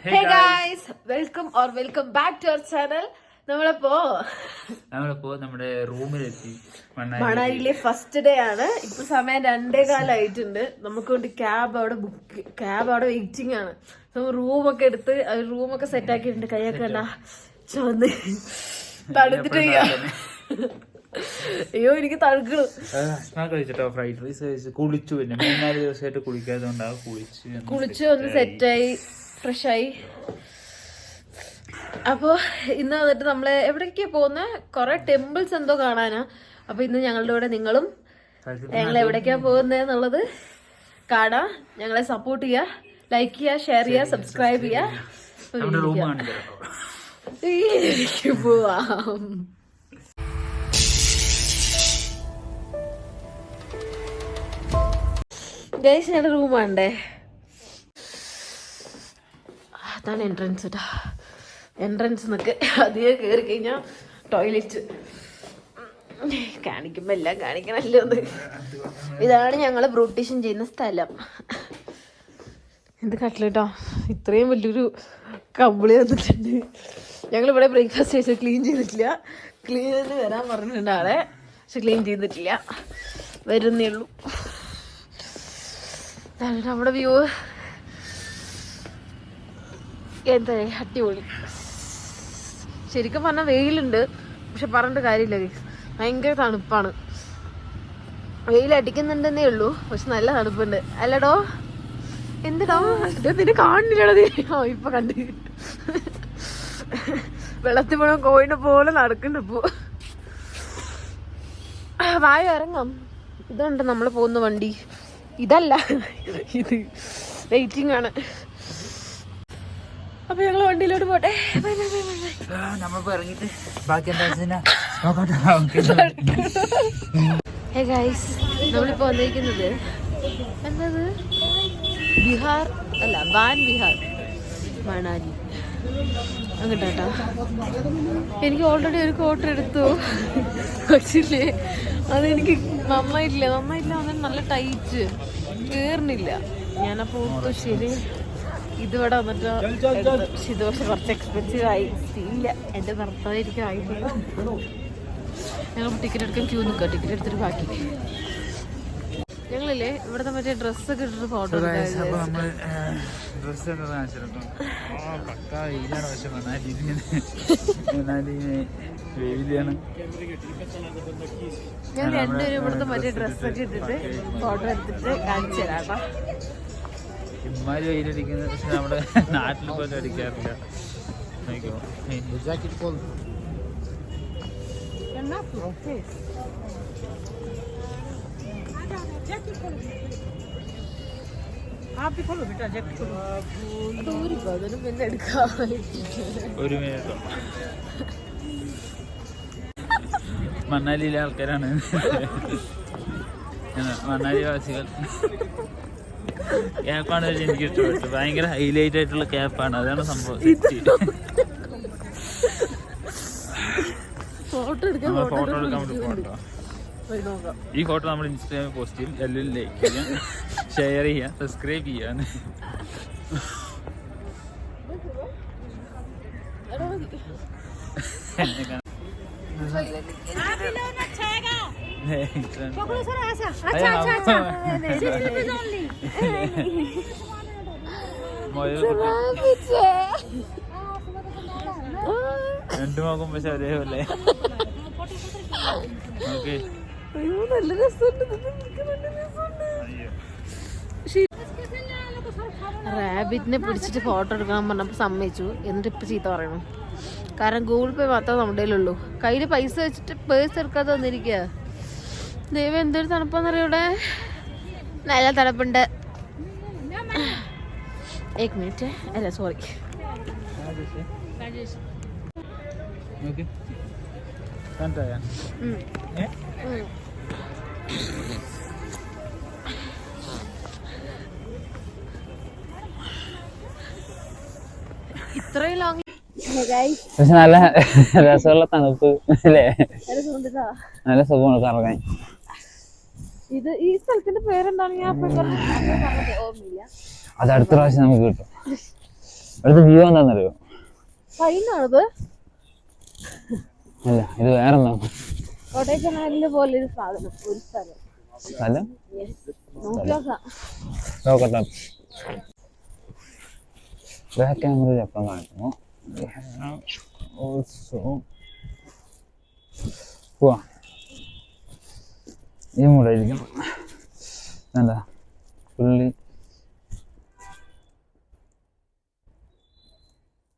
Hey guys, welcome back to our channel. നമ്മളിപ്പോ നമ്മുടെ റൂമിലെത്തി. മണാലിയിലെ first day ആണ്. ഇപ്പൊ സമയം 2:15 ആയിട്ടുണ്ട്. നമുക്ക് വേണ്ടി ക്യാബ് അവിടെ വെയിറ്റിംഗ് ആണ്. റൂമൊക്കെ എടുത്ത് റൂമൊക്കെ സെറ്റ് ആക്കിയിട്ടുണ്ട്. കൈയൊക്കെ കണ്ടാ ചുവന്ന് തണുത്തിട്ട് അയ്യോ എനിക്ക് തണുക്കണു. കഴിച്ചിട്ടോ ഫ്രൈഡ് റൈസ് കഴിച്ച് കുളിച്ചു. പിന്നെ 3-4 ദിവസമായിട്ട് കുളിക്കാത്തതുകൊണ്ടാണ് കുളിച്ചു ഒന്ന് സെറ്റായി ഫ്രഷായി. അപ്പൊ ഇന്ന് വന്നിട്ട് നമ്മള് എവിടേക്കാ പോകുന്ന കൊറേ ടെമ്പിൾസ് എന്തോ കാണാനാ. അപ്പൊ ഇന്ന് ഞങ്ങളുടെ കൂടെ നിങ്ങളും ഞങ്ങൾ എവിടേക്കാ പോകുന്നതെന്നുള്ളത് കാണാം. ഞങ്ങളെ സപ്പോർട്ട് ചെയ്യാ, ലൈക്ക് ചെയ്യാ, ഷെയർ ചെയ്യാ, സബ്സ്ക്രൈബ് ചെയ്യാ. പോവാം. ഗൈസ് ഞങ്ങളുടെ റൂമാണ്ടേ, അതാണ് എൻട്രൻസ് കേട്ടോ. എൻട്രൻസ് എന്നൊക്കെ അധികം കയറി കഴിഞ്ഞാൽ ടോയ്ലറ്റ് കാണിക്കുമ്പോൾ എല്ലാം കാണിക്കണല്ലോ എന്ന്. ഇതാണ് ഞങ്ങൾ ബ്യൂട്ടീഷ്യൻ ചെയ്യുന്ന സ്ഥലം. എന്ത് കട്ടിലേട്ടോ, ഇത്രയും വലിയൊരു കമ്പിളി വന്നിട്ടുണ്ട്. ഞങ്ങളിവിടെ ബ്രേക്ക്ഫാസ്റ്റ് കഴിച്ച് ക്ലീൻ ചെയ്തിട്ടില്ല. ക്ലീൻ ചെയ്ത് വരാൻ പറഞ്ഞിട്ടുണ്ട് ആളെ, പക്ഷെ ക്ലീൻ ചെയ്തിട്ടില്ല, വരുന്നേ ഉള്ളൂ. നമ്മുടെ വ്യൂ എന്താ അടിപൊളി. ശരിക്കും പറഞ്ഞാൽ വെയിലുണ്ട്, പക്ഷെ പറഞ്ഞിട്ട് കാര്യമില്ല, ഭയങ്കര തണുപ്പാണ്. വെയിൽ അടിക്കുന്നുണ്ടെന്നേ ഉള്ളൂ, പക്ഷെ നല്ല തണുപ്പുണ്ട്. അല്ലടോ എന്തിടോ നിന്നെ കാണുന്നില്ലടോ. ഇപ്പൊ കണ്ട് വെള്ളത്തിൽ പോണ കോഴിനെ പോലെ നടക്കണ്ട. ഇപ്പോ വായ ഇറങ്ങാം. ഇതുണ്ട് നമ്മൾ പോകുന്ന വണ്ടി. ഇതല്ല, ഇത് വെയിറ്റിംഗ് ആണ്. അപ്പൊ ഞങ്ങള് വണ്ടിയിലോട്ട് പോട്ടെ. ഹേ ഗൈസ്, നമ്മളിപ്പോ വന്നിരിക്കുന്നത് എന്നത് ബീഹാർ അല്ല, വാൻ വിഹാർ മണാലി അങ്ങോട്ടാ. എനിക്ക് ഓൾറെഡി ഒരു കോട്ട് എടുത്തു, പക്ഷേ അതെനിക്ക് നന്നായിട്ടില്ല. അന്നേരം നല്ല ടൈറ്റ് കേറുന്നില്ല. ഞാനപ്പോ ശരി ഇതിവിടെ വന്നിട്ട് ഇത് പക്ഷെ കുറച്ച് എക്സ്പെൻസീവ് ആയി. ഇല്ല, എൻ്റെ നിർത്താതിരിക്കും ആയിട്ടില്ല. ഞങ്ങൾ ടിക്കറ്റ് എടുക്കാൻ ക്യൂ നിൽക്കുക. ടിക്കറ്റ് എടുത്തിട്ട് ബാക്കി ഞങ്ങളില്ലേ ഇവിടുത്തെ മറ്റേ ഡ്രസ്സൊക്കെ ഇട്ടിട്ട് ഫോട്ടോ ഞാൻ രണ്ടുപേരും ഇവിടുത്തെ മറ്റേ ഡ്രസ്സൊക്കെ ഇട്ടിട്ട് ഫോട്ടോ എടുത്തിട്ട് കാണിച്ചു തരാം. ഇമ്മാര് വെയിലടിക്കുന്നത് പക്ഷെ നമ്മുടെ നാട്ടിൽ പോലും അടിക്കാറില്ല. ഒരു മിനിറ്റ്. മണാലിയിലെ ആൾക്കാരാണ് മണാലി വാസികൾ. ക്യാപ്പാണ് എനിക്ക് ഇഷ്ടപ്പെട്ടു. ഭയങ്കര ഹൈലൈറ്റ് ആയിട്ടുള്ള ക്യാപ്പാണ്, അതാണ് സംഭവം. ഫോട്ടോ എടുക്കാൻ വേണ്ടി ഫോട്ടോ. ഈ ഫോട്ടോ നമ്മൾ ഇൻസ്റ്റാഗ്രാമിൽ പോസ്റ്റ് ചെയ്യും. എല്ലാവരും ലൈക്ക് ചെയ്യാം, ഷെയർ ചെയ്യാം, സബ്സ്ക്രൈബ് ചെയ്യാൻ. രണ്ടു നോക്കും പക്ഷെ ഒരേപോലെ. നല്ല രസമുണ്ട്. റാബിറ്റിനെ പിടിച്ചിട്ട് ഫോട്ടോ എടുക്കാൻ പറഞ്ഞപ്പോൾ സമ്മതിച്ചു. എന്നിട്ട് ഇപ്പം ചീത്ത പറയണം. കാരണം ഗൂഗിൾ പേ മാത്രമേ നമ്മുടെ കയ്യിലുള്ളൂ. കയ്യിൽ പൈസ വെച്ചിട്ട് പേഴ്സ് എടുക്കാതെ വന്നിരിക്കുക. ദൈവം എന്തൊരു തണുപ്പാന്നറിയൂടെ, നല്ല തണുപ്പുണ്ട്. एक मिनट അല്ല സോറി. ഇത്രയും ലോങ് പക്ഷെ നല്ല രസമുള്ള തണുപ്പ് അല്ലേ, നല്ല സുഖമാണ് കറങ്ങാൻ. ഇത് ഈ സ്ഥലത്തിന്റെ പേരെന്താണ്? ഞാൻ ഓർമ്മയില്ല. അത് അടുത്ത പ്രാവശ്യം നമുക്ക് കിട്ടും. അടുത്ത വ്യൂ എന്താണെന്നറിയോ? ഫൈനാണത്. അല്ല, ഇത് വേറെന്താ? കൊടൈക്കനാലിലെ പോലെ ഒരു സാധനം, ഒരു സ്ഥലം. സ്ഥലം നോക്കട്ടെ. ബാക്ക് ക്യാമറയിൽ എപ്പം കാണിക്കുന്നു. പോവാ, ഈ മൂടായിരിക്കും. എന്താ പുള്ളി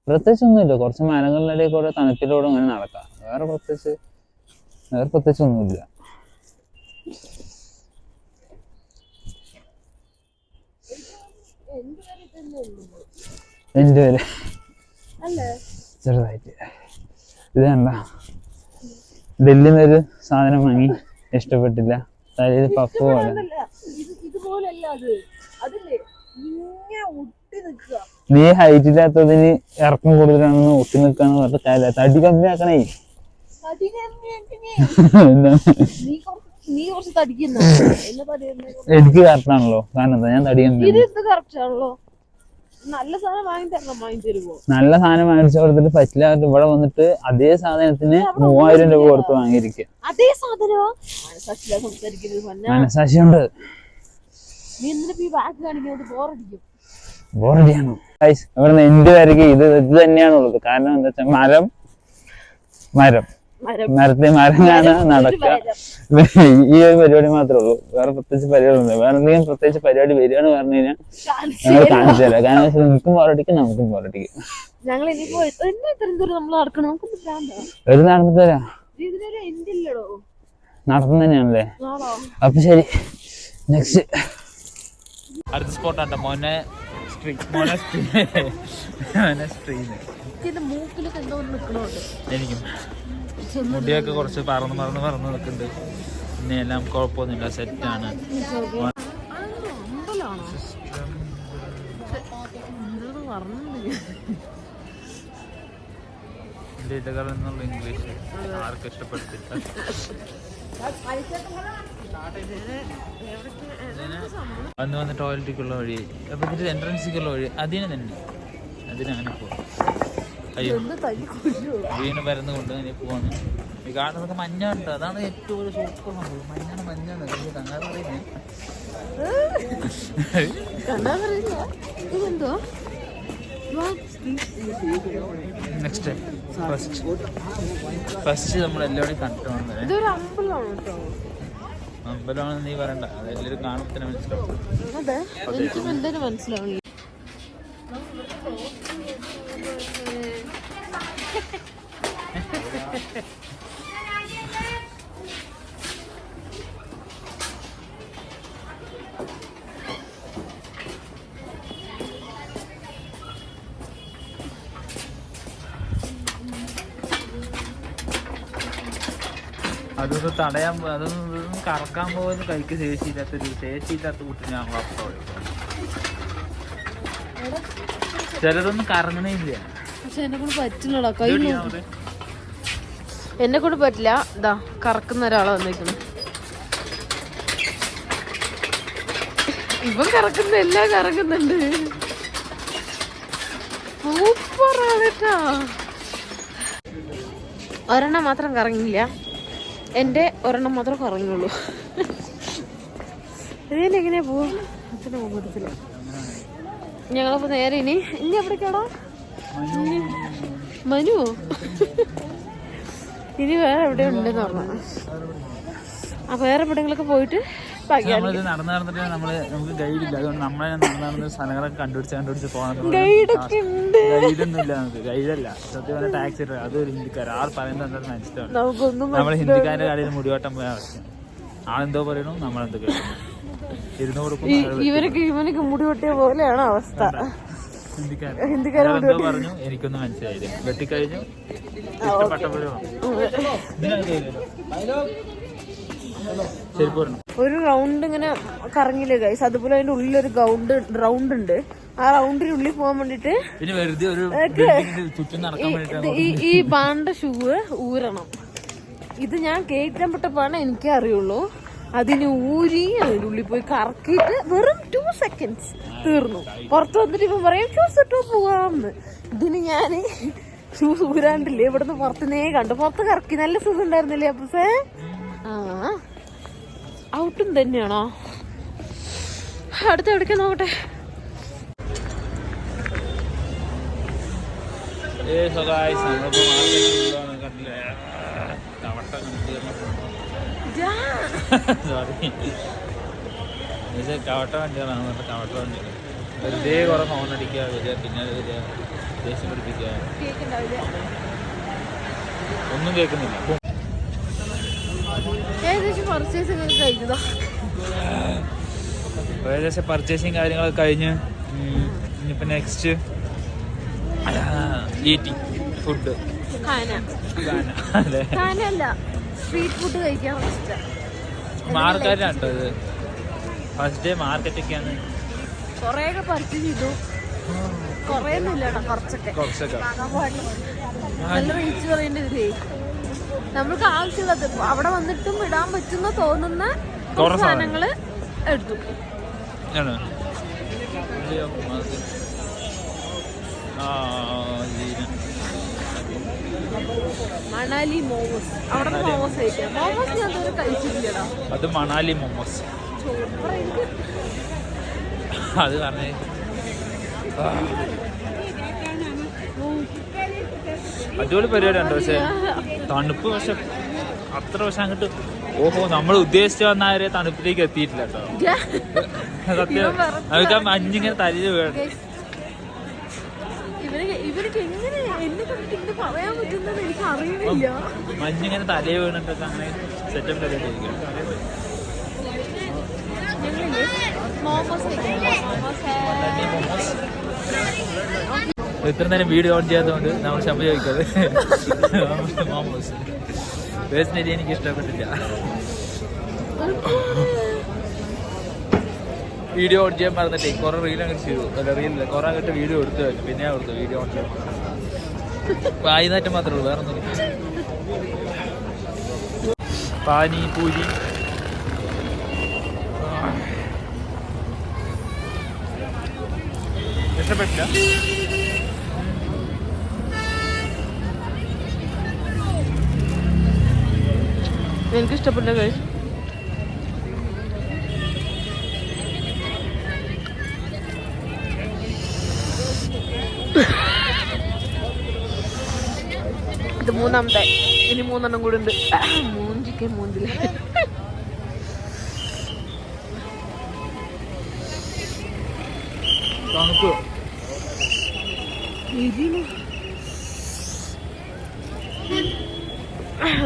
പ്രത്യേകിച്ച് ഒന്നുമില്ല. കുറച്ച് മരങ്ങളിലെ കൂടെ തണുപ്പിലൂടെ അങ്ങനെ നടക്കാം. വേറെ പ്രത്യേകിച്ച് ഒന്നുമില്ല. എൻ്റെ പേര് ചെറുതായിട്ട് ഇത് കണ്ട. ഡൽഹിയിൽ നിന്നൊരു സാധനം വാങ്ങി, ഇഷ്ടപ്പെട്ടില്ല. തലയിൽ പഫ് പോലെ. നീ ഹൈറ്റ് ഇല്ലാത്തതിന് ഇറക്കം കൂടുതലാണെന്ന് ഒട്ടി നിൽക്കാന്ന് പറഞ്ഞ തടി കമ്മിയാക്കണേ. എനിക്ക് കറക്റ്റ് ആണല്ലോ. കാരണം എന്താ, ഞാൻ തടി കമ്മി. നല്ല സാധനം വാങ്ങിച്ചു കൊടുത്തിട്ട് പറ്റില്ല. ഇവിടെ വന്നിട്ട് അതേ സാധനത്തിന് 3000 രൂപ കൊടുത്ത് വാങ്ങിയിരിക്കുക. മനസാക്ഷിയുണ്ട്. ബോറടിയാണോ? ഇവിടെ എന്റെ വരയ്ക്ക് ഇത് തന്നെയാണുള്ളത്. കാരണം എന്താ വെച്ചാൽ മരം കാണാൻ നടക്കുക. ഈ ഒരു പരിപാടി മാത്രമേ ഉള്ളൂ. വേറെ പ്രത്യേകിച്ച് പരിപാടി. വേറെ എന്തെങ്കിലും പ്രത്യേകിച്ച് പരിപാടി വരികയെന്ന് പറഞ്ഞു കഴിഞ്ഞാൽ ഞങ്ങൾ കാണിച്ചു തരാം. കാരണം നിൽക്കും പോരടിക്കും, നമുക്കും പോരടിക്കും. ഒരു നടന്നിട്ട് വരാം. നടത്തുന്ന തന്നെയാണല്ലേ? അപ്പൊ ശരി, നെക്സ്റ്റ് അടുത്ത സ്പോട്ടാണ് മോനെ സ്ട്രീറ്റ്. എനിക്കും മുടിയൊക്കെ കുറച്ച് പറന്ന് നിൽക്കുന്നുണ്ട്. പിന്നെ എല്ലാം കുഴപ്പമൊന്നുമില്ല, സെറ്റാണ്. എന്നുള്ള ഇംഗ്ലീഷ് ആർക്കും ഇഷ്ടപ്പെട്ടില്ല. വന്ന് ടോയ്ലറ്റിക്കുള്ള വഴി, അപ്പൊ ഇതിന്റെ എൻട്രൻസിക്കുള്ള വഴി അതിനാണ് പോകും. അയ്യോ, വീണ് പരന്നുകൊണ്ട് അങ്ങനെ പോവാണ്. ഈ കാണുന്നതൊക്കെ മഞ്ഞുണ്ട്. അതാണ് ഏറ്റവും ഒരു സൂപ്പർ സംഭവം. മഞ്ഞാണ് നെക്സ്റ്റ് ഫസ്റ്റ് നമ്മൾ എല്ലാവരും കണ്ടിട്ട് അമ്പലമാണെന്ന് നീ പറയണ്ട. അതെല്ലാവരും കാണുമ്പോൾ തന്നെ മനസ്സിലാവും. അതൊന്ന് തടയാൻ, അതൊന്നും കറക്കാൻ പോകുന്ന കൈക്ക് ശേഷിയില്ലാത്ത കുട്ടിനെ ഞങ്ങൾ അപ്പോൾ ചിലതൊന്നും കറങ്ങണേ ഇല്ല. പക്ഷെ എന്നെ കൊണ്ട് പറ്റില്ലടാ, കൈ എന്നെ കൊണ്ട് പറ്റില്ല. ഇതാ കറക്കുന്ന ഒരാളെ വന്നിരിക്കണം. ഇവൻ കറക്കുന്ന എല്ലാം കറക്കുന്നുണ്ട്. സൂപ്പറാണേട്ടാ. ഒരെണ്ണം മാത്രം കറങ്ങില്ല, എൻ്റെ ഒരെണ്ണം മാത്രം കറങ്ങുള്ളൂ. ഇതിനെങ്ങനെയാ പോവാ? അച്ഛനെ മുമ്പത്തില്ല. ഞങ്ങളിപ്പോ നേരെ ഇനി എവിടേക്കാടാ? മനുവോ? ഇനി വേറെ എവിടെ ഉണ്ടെന്ന് പറഞ്ഞു. ആ വേറെ എവിടെയെങ്കിലൊക്കെ പോയിട്ട് നടന്നിട്ട് നമുക്ക് ഗൈഡില്ല. അതുകൊണ്ട് നമ്മളെ നടന്ന സ്ഥലങ്ങളൊക്കെ കണ്ടുപിടിച്ച് പോകണം. ഗൈഡൊന്നും ഇല്ല നമുക്ക്. ഗൈഡല്ല, സത്യം പറഞ്ഞ ടാക്സി. അതൊരു ഹിന്ദിക്കാർ. ആൾ പറയുന്നത് എന്താണെന്ന് മനസ്സിലാണ്. നമ്മൾ ഹിന്ദിക്കാരുടെ കടയിൽ മുടിവട്ടം പോയ അവസ്ഥ. ആളെന്തോ പറയണു, നമ്മളെന്തോ കേൾക്കുന്നു. ഇരുന്ന് കൊടുക്കും. ഇവനക്ക് മുടി വെട്ടിയ പോലെയാണ് അവസ്ഥ. ഹിന്ദിക്കാരെന്തോ പറഞ്ഞു, എനിക്കൊന്നും മനസ്സിലായില്ല. വെട്ടിക്കഴിഞ്ഞു ഇഷ്ടപ്പെട്ടപ്പോഴും ഒരു റൗണ്ട് ഇങ്ങനെ കറങ്ങില്ലേ ഗൈസ്, അതുപോലെ അതിന്റെ ഉള്ളിലൊരു റൗണ്ട് ഉണ്ട്. ആ റൗണ്ടിനുള്ളിൽ പോകാൻ വേണ്ടിട്ട് ഈ ബാണ്ട ഷൂ ഊരണം. ഇത് ഞാൻ കേറ്റാൻ പെട്ടപ്പോഴാണ് എനിക്കേ അറിയുള്ളൂ. അതിന് ഊരി അതിൻ്റെ ഉള്ളിൽ പോയി കറക്കിയിട്ട് വെറും 2 seconds തീർന്നു. പുറത്ത് വന്നിട്ട് ഇപ്പം പറയും ഷൂസ് ഇട്ടോ പോവാന്ന്. ഇതിന് ഞാൻ ഷൂസ് ഊരാണ്ടില്ലേ, ഇവിടുന്ന് പുറത്തുനേ കണ്ടു. പുറത്ത് കറക്കി നല്ല സുഖം ഉണ്ടായിരുന്നില്ലേ അപ്പൂസേ? ആ ഔട്ടും തന്നെയാണോ? അടുത്ത എവിടേക്കാ നോക്കട്ടെ. കവട്ട വണ്ടികളാണ്, കവട്ട വണ്ടികൾ വെറുതെ കുറെ ഫോൺ അടിക്കുക, വരിക, പിന്നെ വരിക, ദേഷ്യം പിടിപ്പിക്കുക, ഒന്നും കേൾക്കുന്നില്ല. ഏകദേശം പർച്ചേസിങ് കാര്യങ്ങളൊക്കെ കഴിഞ്ഞ് ഇനിയിപ്പോൾ next eating food. Street food കഴിക്കാൻ മാർക്കറ്റാണ് ഇത്. ഫസ്റ്റ് ഡേ മാർക്കറ്റൊക്കെയാണ്. കൊറേയൊക്കെ പർച്ചേസ് ചെയ്തു. കൊറേയൊന്നും ഇല്ലടാ, കുറച്ചൊക്കെ. നല്ല റേറ്റ് പറയേണ്ടതില്ലേ, നമ്മൾക്ക് ആവശ്യമുള്ളത് അവിടെ വന്നിട്ടും ഇടാൻ പറ്റുന്ന തോന്നുന്ന സാധനങ്ങള് എടുത്തു. മണാലി മോമോസ്. അവിടെ മോമോസ് കഴിക്കാം. മോമോസ് ഞാൻ ഇതുവരെ കഴിച്ചിട്ടില്ലടാ. അത് മണാലി മോമോസ്. അത് പറഞ്ഞേ അടിപൊളി പരിപാടിയുണ്ട്. പക്ഷെ തണുപ്പ് പക്ഷെ അത്ര പക്ഷെ അങ്ങോട്ട് ഓഹോ നമ്മൾ ഉദ്ദേശിച്ചു വന്നവരെ തണുപ്പിലേക്ക് എത്തിയിട്ടില്ല കേട്ടോ. സത്യം നമുക്ക് ആ മഞ്ഞിങ്ങനെ തലയിൽ വീഴും. മഞ്ഞിങ്ങനെ തലയിൽ വീണിട്ടൊക്കെ അങ്ങനെ സെറ്റപ്പ് പരിപാടിയായിരിക്കും. ഇത്ര നേരം വീഡിയോ ഓൺ ചെയ്യാത്തതുകൊണ്ട് നമ്മൾ ക്ഷമ ചോദിക്കത്. മോമോസ് പേഴ്സണലി എനിക്ക് ഇഷ്ടപ്പെട്ടില്ല. വീഡിയോ ഓൺ ചെയ്യാൻ പറഞ്ഞിട്ടേ കുറെ റീൽ അങ്ങോട്ട് ചെയ്തു. അല്ല റീലില്ല, കുറെ അങ്ങോട്ട് വീഡിയോ എടുത്തു വെച്ചു. പിന്നെ ഞാൻ കൊടുത്തു വീഡിയോ ഓൺ ചെയ്യാൻ. വായിനാറ്റം മാത്രമേ ഉള്ളൂ, വേറെ ഒന്നും. പാനിപൂരി ഇഷ്ടപ്പെട്ടില്ല. എനിക്ക് ഇഷ്ടപ്പെട്ട കഴിച്ചു. ഇത് മൂന്നാമത്തെ, ഇനി 3 കൂടെ ഉണ്ട്. മൂന്നില് തണുപ്പ്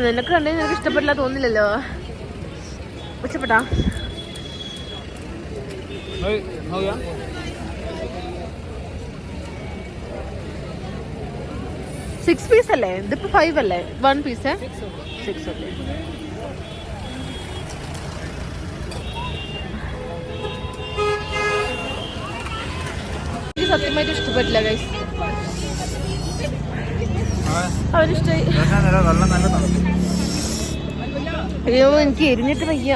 നിനക്ക് കണ്ടേ നിനക്ക് ഇഷ്ടപ്പെട്ടില്ല തോന്നില്ലല്ലോ. ഇഷ്ടപ്പെട്ടാ? 6 പീസ് അല്ലേ? ഇതിപ്പോ 5 അല്ലേ? 1 പീസ് 6 അല്ലേ? എനിക്ക് സത്യമായിട്ട് ഇഷ്ടപ്പെട്ടില്ല ഗൈസ്. അവനിഷ്ടായി. അയ്യോ എനിക്ക് എരിഞ്ഞിട്ട് വയ്യ.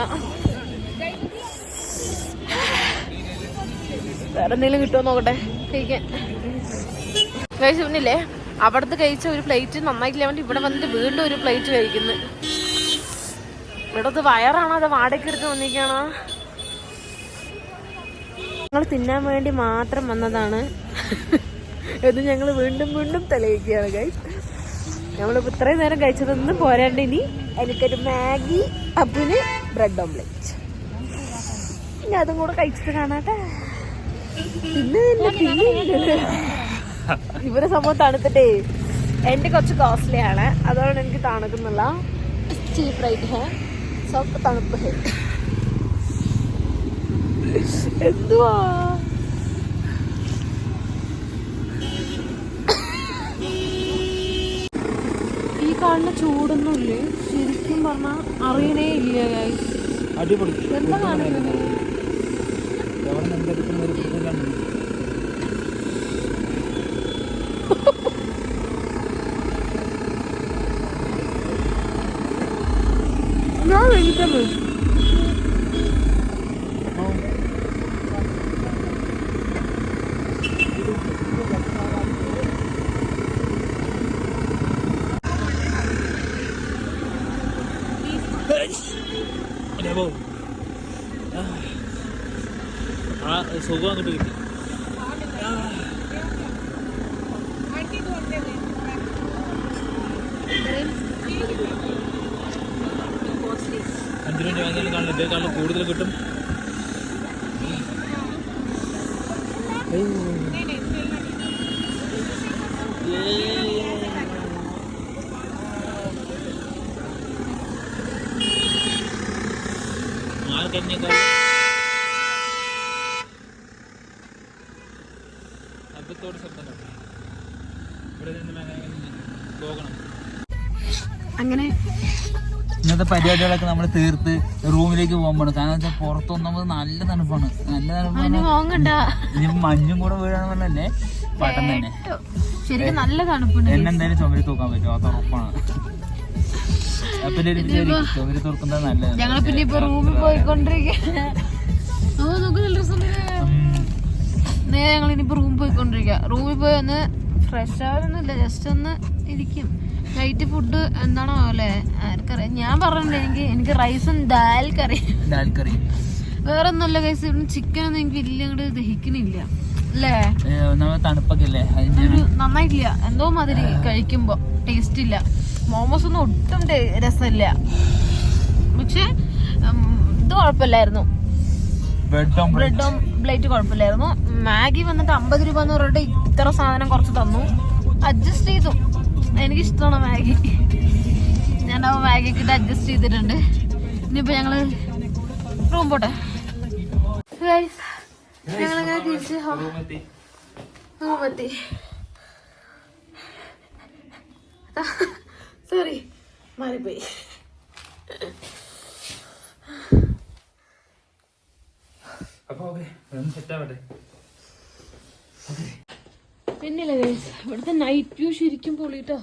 വേറെ എന്തെങ്കിലും കിട്ടുമോ നോക്കട്ടെ കഴിക്കാൻ. ഗൈസ് ഇവനില്ലേ അവിടുത്തെ കഴിച്ച ഒരു പ്ലേറ്റ് നന്നായിട്ടില്ല, വേണ്ടി ഇവിടെ വന്നിട്ട് വീണ്ടും ഒരു പ്ലേറ്റ് കഴിക്കുന്നു. ഇവിടത്തെ വയറാണോ അത് വാടകയ്ക്ക് എടുത്ത് വന്നിരിക്കണോ? ഞങ്ങൾ തിന്നാൻ വേണ്ടി മാത്രം വന്നതാണ് എന്ന് ഞങ്ങൾ വീണ്ടും വീണ്ടും തെളിയിക്കുകയാണ് ഗൈസ്. നമ്മളിപ്പോൾ ഇത്രയും നേരം കഴിച്ചതൊന്നും പോരാണ്ട് ഇനി എനിക്കൊരു മാഗി, അപ്പിന് ബ്രെഡ് ഓംലെറ്റ്, ഇനി അതും കൂടെ കഴിച്ചിട്ട് കാണാട്ടെ. പിന്നെ ഇവരെ സംഭവം തണുത്തിട്ടേ എൻ്റെ കുറച്ച് കോസ്റ്റ്ലി ആണ്, അതുകൊണ്ട് എനിക്ക് തണുക്കുന്നില്ല. ചീപ്പ് റേറ്റ് ഹേ, സോക്ക് തണുപ്പ് ഹേ. എന്തുവാ ഈ കാണുന്ന ചൂടൊന്നുമില്ലേ? ശരിക്കും പറഞ്ഞാൽ അറിയണേ ഇല്ല ഗൈസ്. അടിപൊളി. എന്താ കാണിക്കുന്നത്? ഞാൻ വെജിറ്റബിൾ ആ സുഖം അങ്ങോട്ട് കിട്ടി. $5 വാങ്ങിയാലും കാണില്ല, ഇതേക്കാളും കൂടുതൽ കിട്ടും. ശബ്ദത്തോട് ശബ്ദം ഇവിടെ നിന്ന് പോകണം. അങ്ങനെ ഇന്നത്തെ പരിപാടികളൊക്കെ നമ്മൾ തീർത്ത് റൂമിലേക്ക് പോകാൻ പോകണം. കാരണം വെച്ചാൽ പുറത്തൊന്നുമ്പോൾ നല്ല തണുപ്പാണ്, നല്ല തണുപ്പാണ്. ഇനിയിപ്പോ മഞ്ഞും കൂടെ വീഴാന്ന് പറഞ്ഞല്ലേ പട്ടം തന്നെ. ശരിക്കും നല്ല തണുപ്പുണ്ട്. എന്നെന്തായാലും ചുമരി തൂക്കാൻ പറ്റും, അത് ഉറപ്പാണ്. ചുമരി തൂക്കുന്നത് നല്ലത്. ഞങ്ങൾ പിന്നെ ഇപ്പൊ റൂമിൽ പോയിക്കൊണ്ടിരിക്കുക. ഞങ്ങൾ ഇനിയിപ്പോ റൂമിൽ പോയിക്കൊണ്ടിരിക്കുക. റൂമിൽ പോയി ഒന്ന് ഫ്രഷ് ആവാനൊന്നുമില്ല, ജസ്റ്റ് ഒന്ന് ഇരിക്കും. നൈറ്റ് ഫുഡ് എന്താണോ അല്ലേ ആർക്കറിയാം. ഞാൻ പറഞ്ഞിട്ടുണ്ട് എനിക്ക് റൈസും ദാൽ കറി. വേറെ ഒന്നുമല്ല കൈസ്, ഇവിടെ ചിക്കൻ ഒന്നും എനിക്ക് വലിയ അങ്ങോട്ട് ദഹിക്കണില്ല അല്ലേ. തണുപ്പൊക്കെ അല്ലേ, നന്നായിട്ടില്ല. എന്തോ മാതിരി കഴിക്കുമ്പോ ടേസ്റ്റ് ഇല്ല. മോമോസ് ഒന്നും ഒട്ടും രസമില്ല. പക്ഷെ ഇത് കുഴപ്പമില്ലായിരുന്നു, ബ്രെഡ് ഓംപ്ലേറ്റ് കുഴപ്പമില്ലായിരുന്നു. മാഗി വന്നിട്ട് 50 രൂപ എന്ന് പറഞ്ഞിട്ട് ഇത്ര സാധനം കുറച്ച് തന്നു, അഡ്ജസ്റ്റ് ചെയ്തു. എനിക്കിഷ്ടമാണ് മാഗി, ഞാൻ ആ മാഗിക്ക് ഇട്ട് അഡ്ജസ്റ്റ് ചെയ്തിട്ടുണ്ട്. ഇനിയിപ്പോ ഞങ്ങള് റൂം പോട്ടെ. ഞങ്ങളിങ്ങനെ തിരിച്ച് റൂമെത്തി. സോറി മാറിപ്പോയി. പിന്നില്ല ഗൈസ്, ഇവിടുത്തെ നൈറ്റ് വ്യൂ ശരിക്കും പൊളിട്ടോ.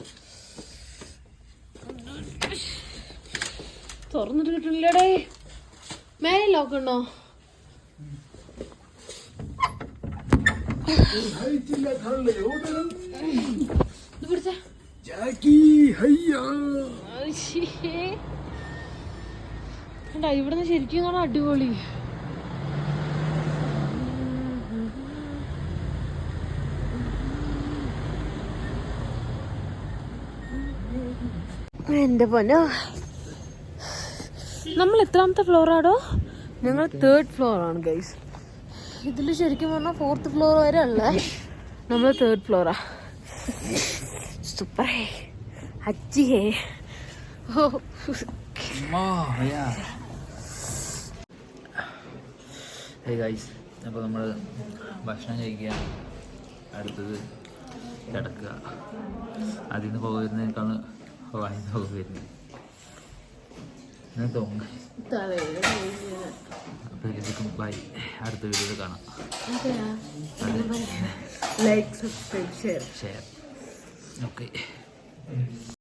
തുറന്നിട്ട് കിട്ടണില്ലടേ. മേലെ ലോക്ക് ഉണ്ടോ? ഇത് പിടിച്ച ഇവിടുന്ന് ശരിക്കും അടിപൊളി. എന്റെ പൊന്നോ, നമ്മൾ എത്രാമത്തെ ഫ്ലോറാടോ? ഞങ്ങൾ 3rd ഫ്ലോറാണ് ഗൈസ്. ഇതിൽ ശരിക്കും പറഞ്ഞാൽ 4th ഫ്ലോർ വരെ ഉള്ളേ, നമ്മൾ 3rd ഫ്ലോറാ. സൂപ്പർ അച്ചി ഹേ. അപ്പോൾ നമ്മൾ ഭക്ഷണം കഴിക്കുക, അടുത്തത് കിടക്കുക. അതിൽ നിന്ന് പോകുന്നതിനേക്കാൾ വായി നോക്കി വരുന്നത് തോന്നുന്നു. അപ്പോൾ ഇതൊക്കെ ബൈ, അടുത്ത വീഡിയോയിൽ കാണാം. Like, subscribe, share. ഓക്കെ.